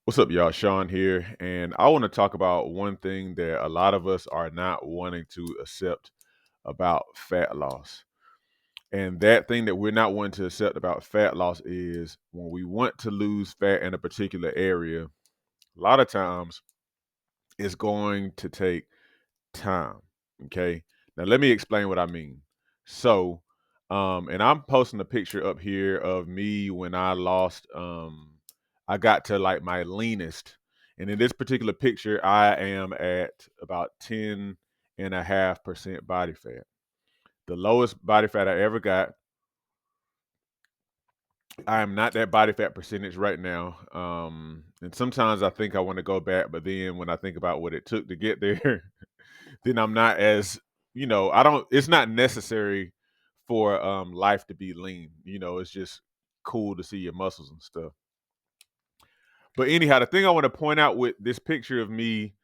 What's up, y'all? Sean here, and I want to talk about one thing that a lot of us are not wanting to accept about fat loss. And that thing that we're not wanting to accept about fat loss is when we want to lose fat in a particular area, a lot of times it's going to take time. Okay. Now, let me explain what I mean. So, and I'm posting a picture up here of me when I lost, I got to like my leanest. And in this particular picture, I am at about 10.5% body fat. The lowest body fat I ever got. I am not that body fat percentage right now. And sometimes I think I want to go back, but then when I think about what it took to get there, then I'm not as, I don't, it's not necessary for life to be lean. It's just cool to see your muscles and stuff. But anyhow, the thing I want to point out with this picture of me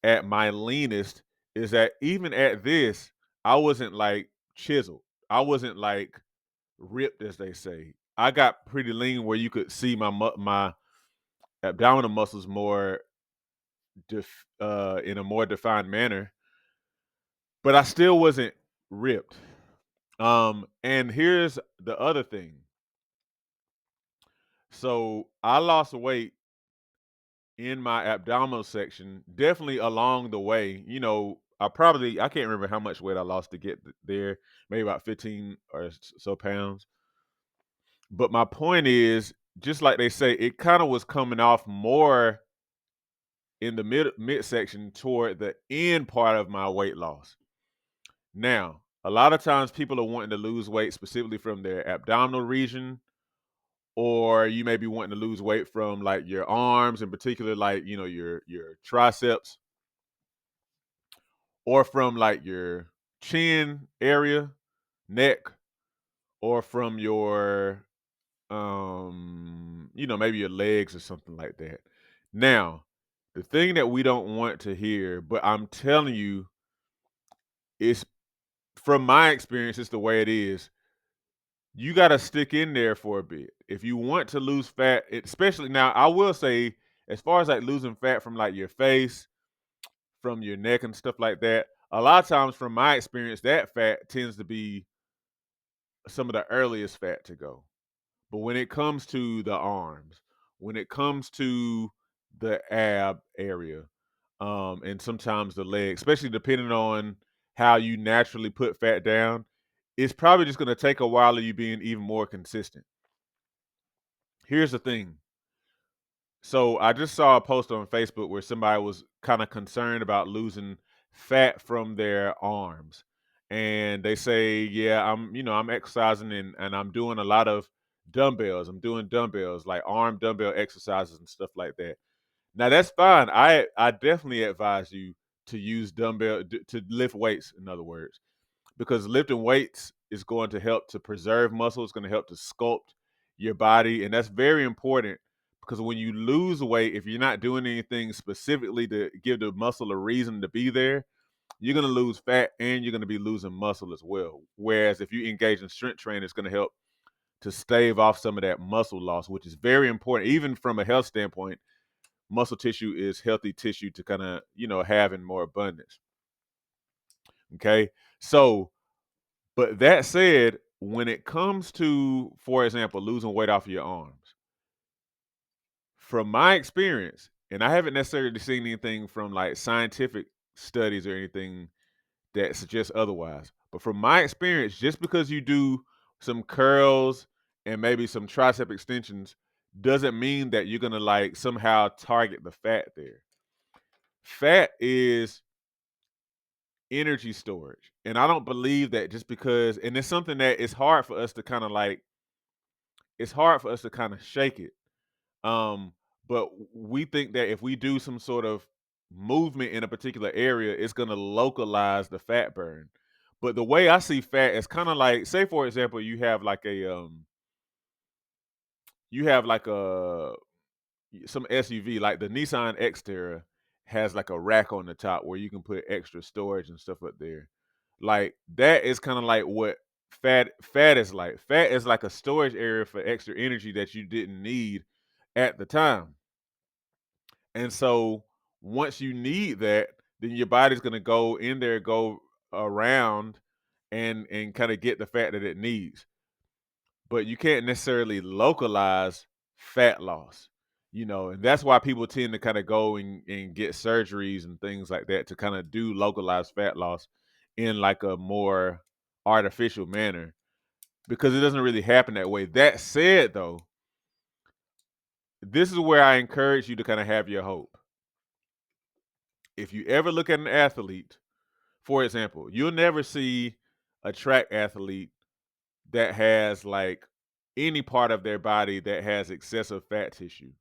at my leanest is that even at this, I wasn't like chiseled. I wasn't like ripped, as they say. I got pretty lean where you could see my abdominal muscles more in a more defined manner, but I still wasn't ripped. And here's the other thing. So I lost weight in my abdominal section, definitely along the way. I can't remember how much weight I lost to get there, maybe about 15 or so pounds. But my point is, just like they say, it kind of was coming off more in the midsection toward the end part of my weight loss. Now, a lot of times people are wanting to lose weight specifically from their abdominal region, or you may be wanting to lose weight from like your arms, in particular, like your triceps, or from like your chin area, neck, or from your maybe your legs or something like that. Now, the thing that we don't want to hear, but I'm telling you, it's from my experience, it's the way it is. You got to stick in there for a bit. If you want to lose fat, especially now, I will say, as far as like losing fat from like your face, from your neck and stuff like that, a lot of times from my experience, that fat tends to be some of the earliest fat to go. But when it comes to the arms, when it comes to the ab area, and sometimes the leg, especially depending on how you naturally put fat down, it's probably just going to take a while of you being even more consistent. Here's the thing. So I just saw a post on Facebook where somebody was kind of concerned about losing fat from their arms. And they say, yeah, I'm exercising and I'm doing a lot of dumbbells. I'm doing dumbbells, like arm dumbbell exercises and stuff like that. Now that's fine. I definitely advise you to use to lift weights, in other words, because lifting weights is going to help to preserve muscle. It's going to help to sculpt your body, and that's very important because when you lose weight, if you're not doing anything specifically to give the muscle a reason to be there, you're going to lose fat and you're going to be losing muscle as well. Whereas if you engage in strength training, it's going to help to stave off some of that muscle loss, which is very important. Even from a health standpoint, muscle tissue is healthy tissue to kind of have in more abundance. Okay, so but that said, when it comes to, for example, losing weight off of your arms, from my experience, and I haven't necessarily seen anything from like scientific studies or anything that suggests otherwise, but from my experience, just because you do some curls and maybe some tricep extensions doesn't mean that you're gonna like somehow target the fat there. Fat is energy storage. And I don't believe that just because, and it's something that it's hard for us to kind of like, it's hard for us to kind of shake it. Um, but we think that if we do some sort of movement in a particular area, it's going to localize the fat burn. But the way I see fat is kind of like, say for example, you have like a some SUV, like the Nissan Xterra has like a rack on the top where you can put extra storage and stuff up there. Like that is kind of like what fat is like. Fat is like a storage area for extra energy that you didn't need at the time. And so once you need that, then your body's gonna go in there, go around and kind of get the fat that it needs. But you can't necessarily localize fat loss, and that's why people tend to kind of go and get surgeries and things like that to kind of do localized fat loss in like a more artificial manner because it doesn't really happen that way. That said, though, this is where I encourage you to kind of have your hope. If you ever look at an athlete, for example, you'll never see a track athlete that has like any part of their body that has excessive fat tissue.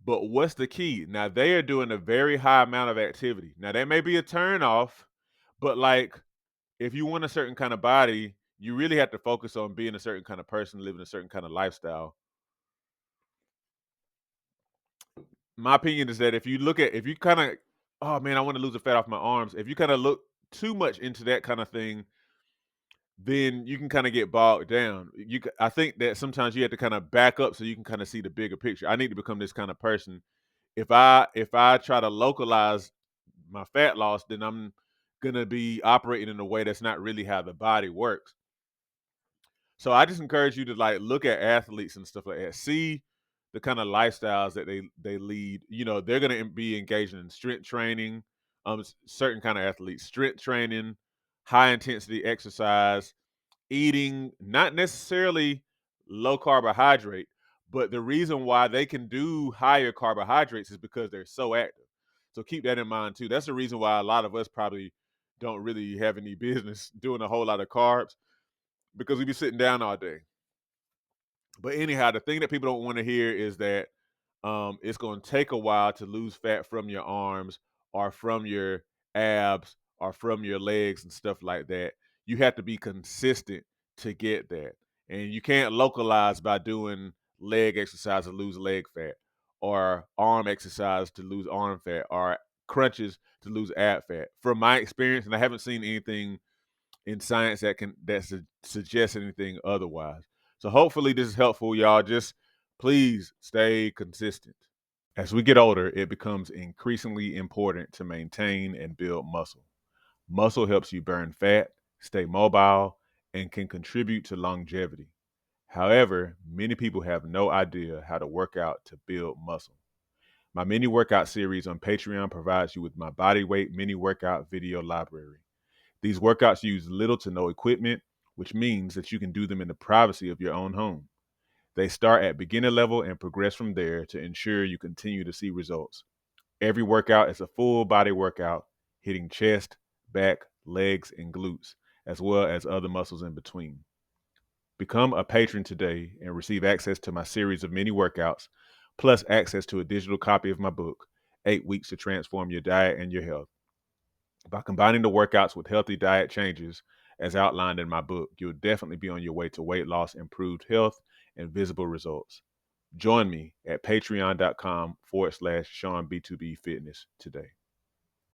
But what's the key? Now they are doing a very high amount of activity. Now that may be a turn off, but like if you want a certain kind of body, you really have to focus on being a certain kind of person, living a certain kind of lifestyle. My opinion is that if you kind of, oh man, I want to lose the fat off my arms. If you kind of look too much into that kind of thing, then you can kind of get bogged down. I think that sometimes you have to kind of back up so you can kind of see the bigger picture. I need to become this kind of person. If I try to localize my fat loss, then I'm gonna be operating in a way that's not really how the body works. So I just encourage you to like look at athletes and stuff like that. See the kind of lifestyles that they lead. They're gonna be engaging in strength training, certain kind of athletes, strength training, high intensity exercise, eating not necessarily low carbohydrate, but the reason why they can do higher carbohydrates is because they're so active. So keep that in mind too. That's the reason why a lot of us probably don't really have any business doing a whole lot of carbs because we be sitting down all day. But anyhow, the thing that people don't want to hear is that it's going to take a while to lose fat from your arms or from your abs or from your legs and stuff like that. You have to be consistent to get that. And you can't localize by doing leg exercise to lose leg fat or arm exercise to lose arm fat or crunches to lose ab fat. From my experience, and I haven't seen anything in science that suggests anything otherwise. So hopefully this is helpful, y'all. Just please stay consistent. As we get older, it becomes increasingly important to maintain and build muscle. Muscle helps you burn fat, stay mobile, and can contribute to longevity. However, many people have no idea how to work out to build muscle. My mini workout series on Patreon provides you with my body weight mini workout video library. These workouts use little to no equipment, which means that you can do them in the privacy of your own home. They start at beginner level and progress from there to ensure you continue to see results. Every workout is a full body workout, hitting chest, back, legs, and glutes, as well as other muscles in between. Become a patron today and receive access to my series of mini workouts, plus access to a digital copy of my book, 8 Weeks to Transform Your Diet and Your Health. By combining the workouts with healthy diet changes, as outlined in my book, you'll definitely be on your way to weight loss, improved health, and visible results. Join me at patreon.com/SeanB2B Fitness today.